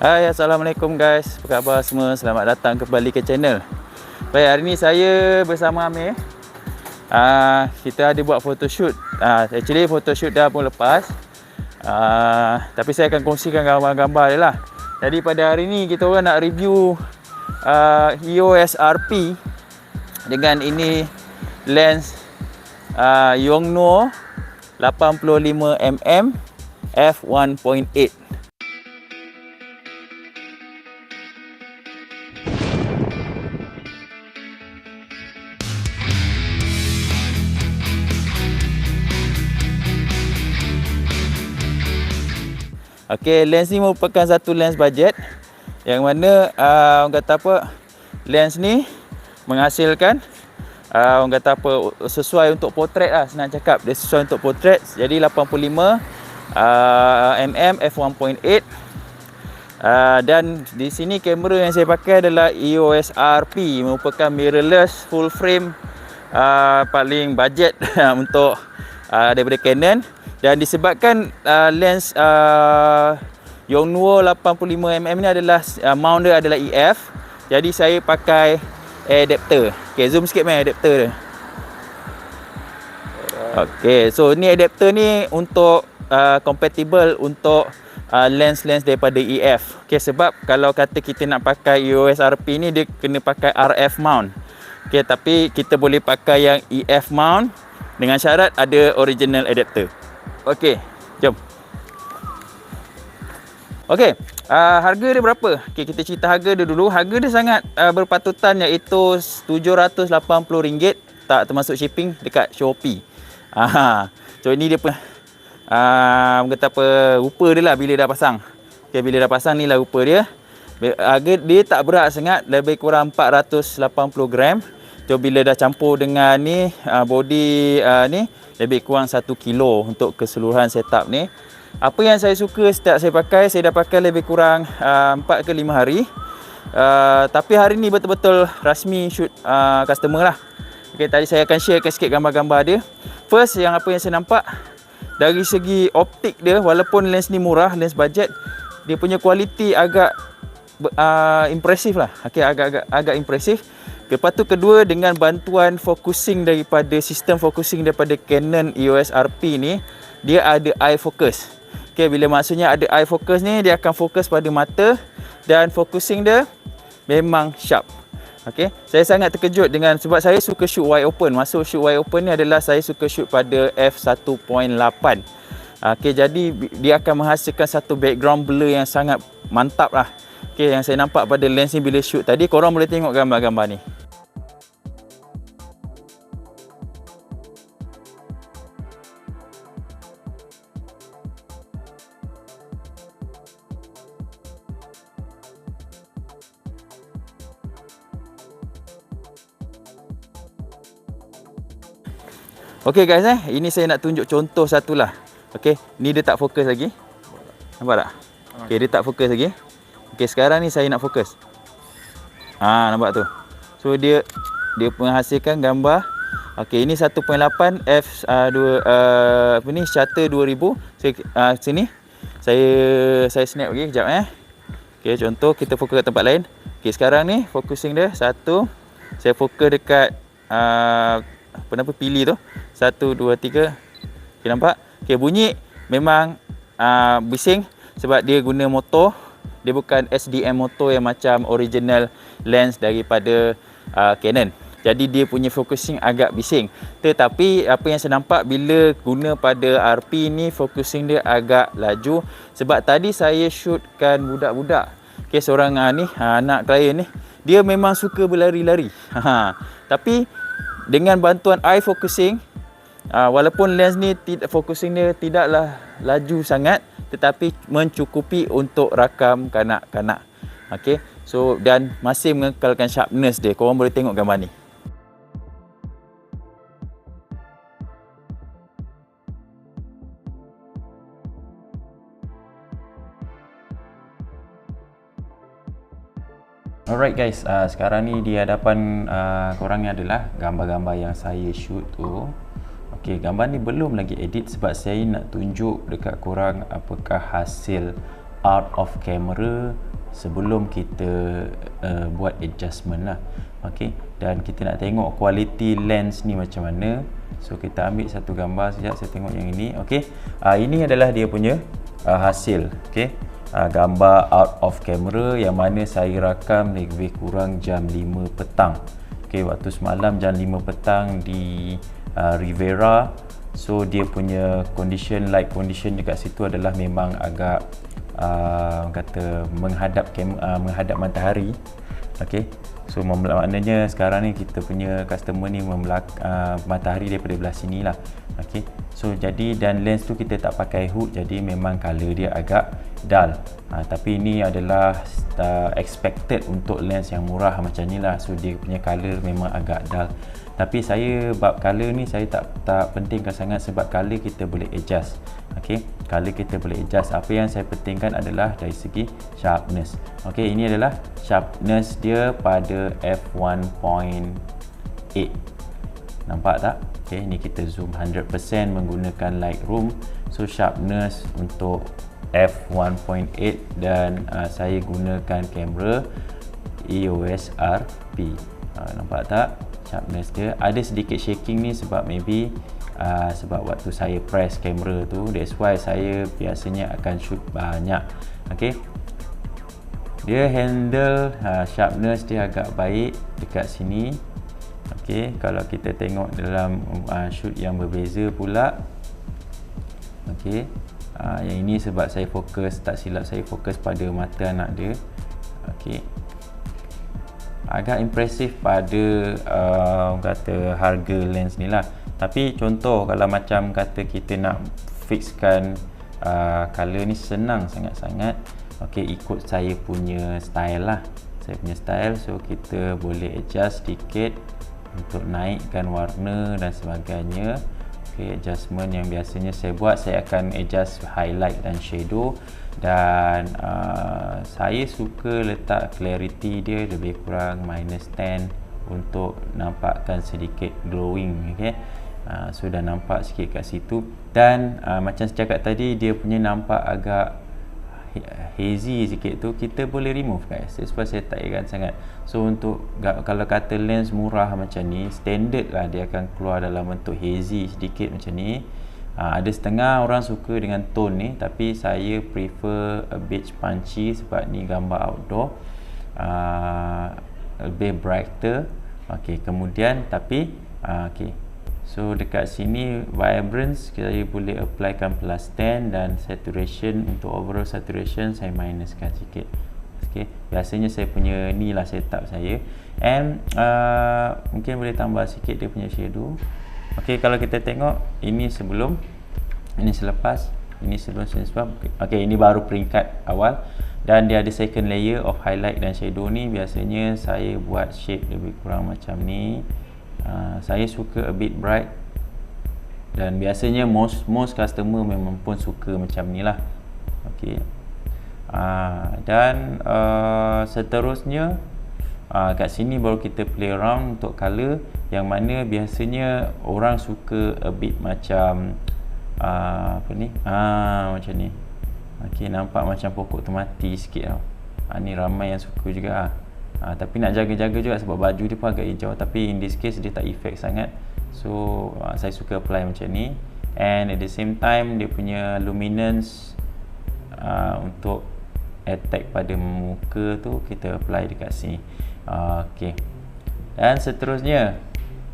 Hai, Assalamualaikum guys. Apa khabar semua? Selamat datang kembali ke channel. Baik, hari ni saya bersama Amir. Kita ada buat photoshoot. Actually photoshoot dah pun lepas. Tapi saya akan kongsikan gambar-gambar dia lah. Jadi pada hari ni kita orang nak review EOS RP dengan ini lens Yongnuo 85mm f1.8. Okey, lens ni merupakan satu lens budget yang mana orang kata apa, lens ni menghasilkan orang kata apa, sesuai untuk portrait lah, senang cakap dia sesuai untuk portrait. Jadi 85mm f1.8 dan di sini kamera yang saya pakai adalah EOS RP, merupakan mirrorless full frame paling budget untuk daripada Canon. Dan disebabkan lens Yongnuo 85mm ni adalah mount dia adalah EF, jadi saya pakai adapter. Okey, zoom sikit main adapter dia. Okey, so ni adapter ni untuk compatible untuk lens-lens daripada EF. Okey, sebab kalau kata kita nak pakai EOS RP ni dia kena pakai RF mount. Okey, tapi kita boleh pakai yang EF mount dengan syarat ada original adapter. Okey, jom. Okey, harga dia berapa? Okey, kita cerita harga dia dulu. Harga dia sangat berpatutan, iaitu RM780, tak termasuk shipping dekat Shopee. So ini dia pun kata apa, rupa dia lah bila dah pasang. Okey, bila dah pasang ni lah rupa dia. Harga dia tak berat sangat, lebih kurang 480 gram. So bila dah campur dengan ni body ni, lebih kurang 1 kilo untuk keseluruhan setup ni. Apa yang saya suka setiap saya pakai, saya dah pakai lebih kurang 4 ke 5 hari. Tapi hari ni betul-betul rasmi shoot customer lah. Okay, tadi saya akan sharekan sikit gambar-gambar dia. First, yang apa yang saya nampak dari segi optik dia, walaupun lens ni murah, lens budget, dia punya kualiti agak impresif lah. Okay, agak impresif. Lepas tu kedua, dengan bantuan focusing daripada sistem focusing daripada Canon EOS RP ni, dia ada eye focus. Okey, bila maksudnya ada eye focus ni, dia akan fokus pada mata dan focusing dia memang sharp. Okey, saya sangat terkejut dengan, sebab saya suka shoot wide open. Masuk shoot wide open ni adalah saya suka shoot pada f1.8. Okey, jadi dia akan menghasilkan satu background blur yang sangat mantap lah. Okey, yang saya nampak pada lens ni bila shoot tadi, korang boleh tengok gambar-gambar ni. Okey guys, ini saya nak tunjuk contoh satu lah. Okey, ni dia tak fokus lagi. Nampak tak? Okey, dia tak fokus lagi. Okey, sekarang ni saya nak fokus. Nampak tu. So dia menghasilkan gambar. Okey, ini 1.8 f2 apa ni, shutter 2000. Sini saya snap lagi kejap Okey, contoh kita fokus kat tempat lain. Okey, sekarang ni focusing dia satu. Saya fokus dekat apa pilih tu. 1 2 3. Okey, nampak? Okey, bunyi memang bising sebab dia guna motor. Dia bukan SDM motor yang macam original lens daripada Canon. Jadi dia punya focusing agak bising. Tetapi apa yang saya nampak bila guna pada RP ni, focusing dia agak laju. Sebab tadi saya shootkan budak-budak. Okey, seorang anak klien ni, dia memang suka berlari-lari. Tapi dengan bantuan eye focusing, walaupun lens ni focusing dia tidaklah laju sangat, tetapi mencukupi untuk rakam kanak-kanak. Okey, so dan masih mengekalkan sharpness dia. Korang boleh tengok gambar ni. Alright guys, sekarang ni di hadapan korang ni adalah gambar-gambar yang saya shoot tu. Okey, gambar ni belum lagi edit sebab saya nak tunjuk dekat korang apakah hasil out of camera sebelum kita buat adjustment lah. Okey, dan kita nak tengok quality lens ni macam mana. So kita ambil satu gambar sekejap, saya tengok yang ini. Okey, ini adalah dia punya hasil. Okey, gambar out of camera yang mana saya rakam lebih kurang jam 5 petang. Okey, waktu semalam jam 5 petang di Rivera. So dia punya light condition dekat situ adalah memang agak kata menghadap matahari. Okey, so maknanya sekarang ni kita punya customer ni matahari daripada belah sini lah. Okey, so jadi dan lens tu kita tak pakai hood, jadi memang color dia agak dull. Tapi ini adalah expected untuk lens yang murah macam ni lah. So dia punya color memang agak dull. Tapi saya bab color ni saya tak pentingkan sangat, sebab color kita boleh adjust. Okey, color kita boleh adjust. Apa yang saya pentingkan adalah dari segi sharpness. Okey, ini adalah sharpness dia pada f1.8. Nampak tak? Okey, ni kita zoom 100% menggunakan Lightroom. So sharpness untuk f1.8 dan saya gunakan kamera EOS RP. Nampak tak? Sharpness dia ada sedikit shaking ni sebab maybe sebab waktu saya press kamera tu, that's why saya biasanya akan shoot banyak. Okey, dia handle sharpness dia agak baik dekat sini. Okey, kalau kita tengok dalam shoot yang berbeza pula. Okey, yang ini sebab saya fokus, tak silap saya fokus pada mata anak dia. Okey, agak impresif pada kata harga lens ni lah. Tapi contoh kalau macam kata kita nak fixkan color ni, senang sangat-sangat. Okey, ikut saya punya style lah, saya punya style. So kita boleh adjust sedikit untuk naikkan warna dan sebagainya. Okey, adjustment yang biasanya saya buat, saya akan adjust highlight dan shadow. Dan saya suka letak clarity dia lebih kurang -10 untuk nampakkan sedikit glowing. Okay, so dah nampak sikit kat situ. Dan macam saya cakap tadi, dia punya nampak agak hazy sikit tu, kita boleh remove guys, sebab saya tak ingat sangat. So untuk kalau kata lens murah macam ni, standard lah dia akan keluar dalam bentuk hazy sedikit macam ni. Ada setengah orang suka dengan tone ni, tapi saya prefer a bit punchy sebab ni gambar outdoor, lebih brighter. Okey, kemudian tapi okey, so dekat sini vibrance saya boleh applykan +10 dan saturation, untuk overall saturation saya minuskan sikit. Okey, biasanya saya punya ni lah setup saya. And mungkin boleh tambah sikit dia punya shadow. Okey, kalau kita tengok ini sebelum, ini selepas, ini sebelum, sebab okey, ini baru peringkat awal. Dan dia ada second layer of highlight dan shadow ni. Biasanya saya buat shape lebih kurang macam ni. Saya suka a bit bright, dan biasanya most customer memang pun suka macam ni lah. Okey, dan seterusnya kat sini baru kita play around untuk color, yang mana biasanya orang suka a bit macam apa ni, macam ni. Okey, nampak macam pokok tu mati sikit tau. Ni ramai yang suka juga. Tapi nak jaga-jaga juga sebab baju dia pun agak hijau, tapi in this case dia tak effect sangat. So saya suka apply macam ni. And at the same time dia punya luminance untuk attack pada muka tu kita apply dekat sini. Okey, dan seterusnya,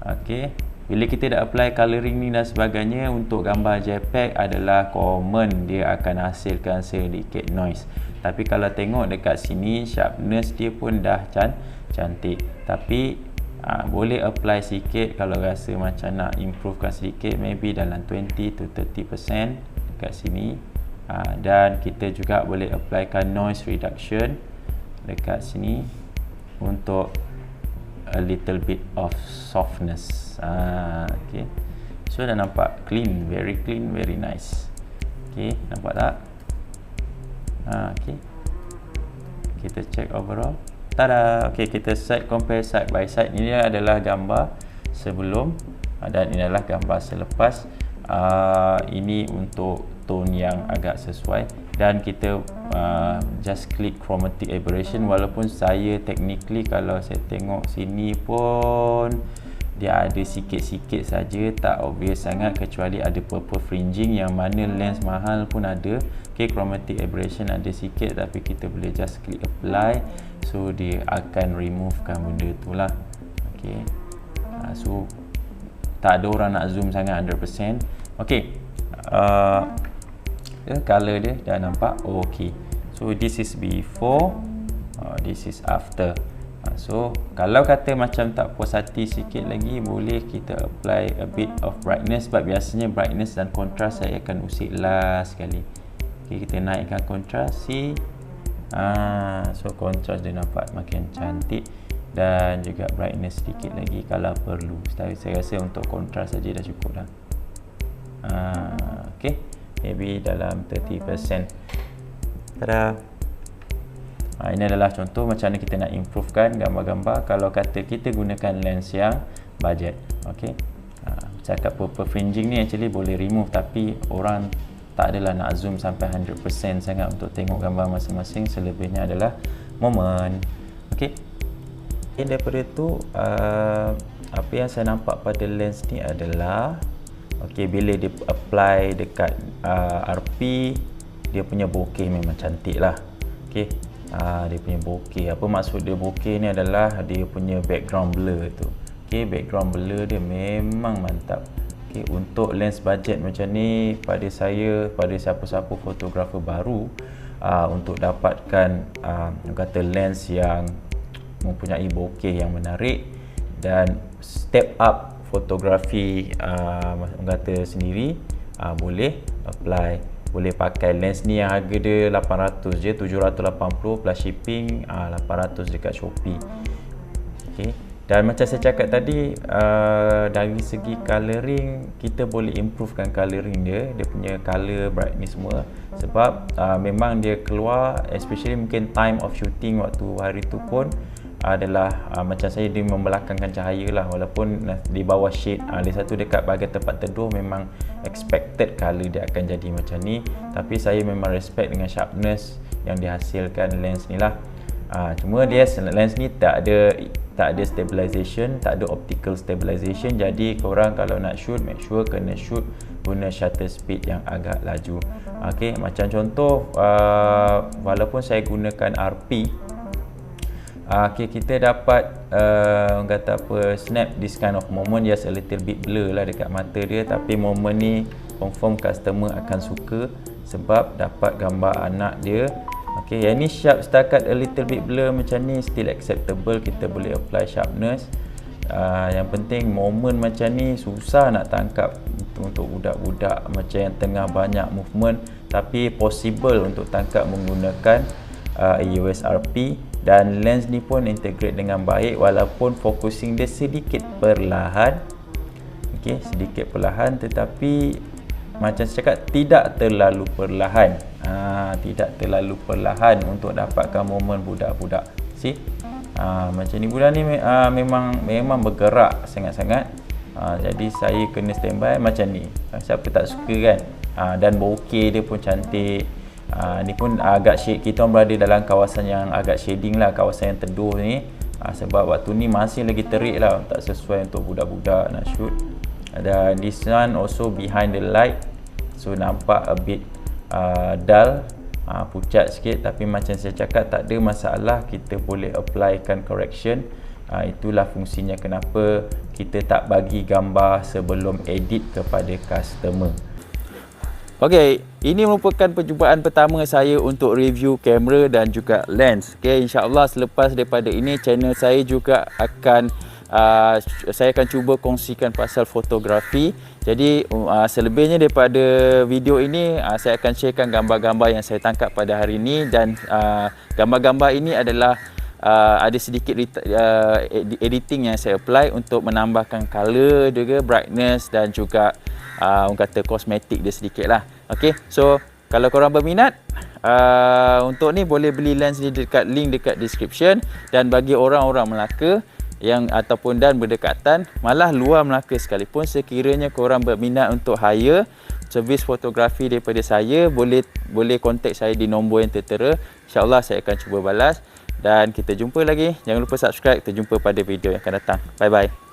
okey, bila kita dah apply colouring ni dan sebagainya, untuk gambar JPEG adalah common dia akan hasilkan sedikit noise. Tapi kalau tengok dekat sini, sharpness dia pun dah cantik. Tapi boleh apply sikit kalau rasa macam nak improvekan sedikit, maybe dalam 20 to 30% dekat sini. Dan kita juga boleh applykan noise reduction dekat sini untuk a little bit of softness. Okay, so dah nampak clean, very nice. Okay, nampak tak? Okay, kita check overall. Tada. Okay, kita compare side by side. Ini adalah gambar sebelum dan ini adalah gambar selepas. Ini untuk tone yang agak sesuai. dan kita just klik chromatic aberration. Walaupun saya technically kalau saya tengok sini pun dia ada sikit-sikit saja, tak obvious sangat, kecuali ada purple fringing yang mana lens mahal pun ada. Okay, chromatic aberration ada sikit tapi kita boleh just klik apply, so dia akan removekan benda tu lah. Okay, so tak ada orang nak zoom sangat 100%. Okay, color dia dah nampak. Okay, so this is before, this is after. So kalau kata macam tak puas hati sikit lagi, boleh kita apply a bit of brightness, sebab biasanya brightness dan kontras saya akan usik last sekali. Okay, kita naikkan kontras, see, so kontras dia nampak makin cantik, dan juga brightness sedikit lagi kalau perlu. Tapi saya rasa untuk kontras saja dah cukup dah. Okay, maybe dalam 30%. Tada! Ini adalah contoh macam mana kita nak improvekan gambar-gambar kalau kata kita gunakan lens yang budget. Okay, cakap purple fringing ni actually boleh remove, tapi orang tak adalah nak zoom sampai 100% sangat untuk tengok gambar masing-masing. Selebihnya adalah moment. Okay, daripada tu apa yang saya nampak pada lens ni adalah, okay, bila dia apply dekat RP, dia punya bokeh memang cantik lah. Okay, dia punya bokeh. Apa maksud dia bokeh ni adalah dia punya background blur tu. Okay, background blur dia memang mantap. Okay, untuk lens budget macam ni, pada saya, pada siapa-siapa fotografer baru, untuk dapatkan kata lens yang mempunyai bokeh yang menarik dan step up fotografi kata sendiri, boleh apply. Boleh pakai lens ni yang harga dia 800 je, 780 plus shipping, 800 dekat Shopee. Okay. Dan macam saya cakap tadi, dari segi colouring, kita boleh improvekan colouring dia punya colour, brightness semua. Sebab memang dia keluar, especially mungkin time of shooting waktu hari tu pun adalah macam saya, dia membelakangkan cahaya lah, walaupun di bawah shade, dia satu dekat bahagian tempat teduh memang expected colour dia akan jadi macam ni, tapi saya memang respect dengan sharpness yang dihasilkan lens ni lah. Cuma dia lens ni tak ada stabilization, tak ada optical stabilization, jadi korang kalau nak shoot, make sure kena shoot guna shutter speed yang agak laju. Okay, macam contoh, walaupun saya gunakan RP, okay, kita dapat kata apa, snap this kind of moment, just a little bit blur lah dekat mata dia, tapi moment ni confirm customer akan suka sebab dapat gambar anak dia. Okay, yang ni sharp setakat a little bit blur macam ni still acceptable, kita boleh apply sharpness. Yang penting moment macam ni susah nak tangkap untuk budak-budak macam yang tengah banyak movement, tapi possible untuk tangkap menggunakan EOS RP. Dan lens ni pun integrate dengan baik, walaupun focusing dia sedikit perlahan. Okay, sedikit perlahan, tetapi macam saya cakap, tidak terlalu perlahan. Tidak terlalu perlahan untuk dapatkan momen budak-budak. See? Macam ni, budak ni memang bergerak sangat-sangat. Jadi saya kena standby macam ni. Siapa tak suka kan? Dan bokeh dia pun cantik. Ni pun agak shade, kita berada dalam kawasan yang agak shading lah, kawasan yang teduh ni. Sebab waktu ni masih lagi terik lah, tak sesuai untuk budak-budak nak shoot. Dan this one also behind the light, so nampak a bit dull, pucat sikit, tapi macam saya cakap tak ada masalah, kita boleh applykan correction. Itulah fungsinya kenapa kita tak bagi gambar sebelum edit kepada customer. Okey, ini merupakan perjumpaan pertama saya untuk review kamera dan juga lens. Okey, insya-Allah selepas daripada ini channel saya juga akan saya akan cuba kongsikan pasal fotografi. Jadi selebihnya daripada video ini, saya akan sharekan gambar-gambar yang saya tangkap pada hari ini, dan gambar-gambar ini adalah ada sedikit editing yang saya apply untuk menambahkan color juga, brightness dan juga orang kata kosmetik dia sedikit lah. Okay, so kalau korang berminat untuk ni boleh beli lens ni dekat link dekat description. Dan bagi orang-orang Melaka yang ataupun dan berdekatan, malah luar Melaka sekalipun, sekiranya korang berminat untuk hire servis fotografi daripada saya, boleh kontak saya di nombor yang tertera. InsyaAllah saya akan cuba balas. Dan kita jumpa lagi. Jangan lupa subscribe. Kita jumpa pada video yang akan datang. Bye bye.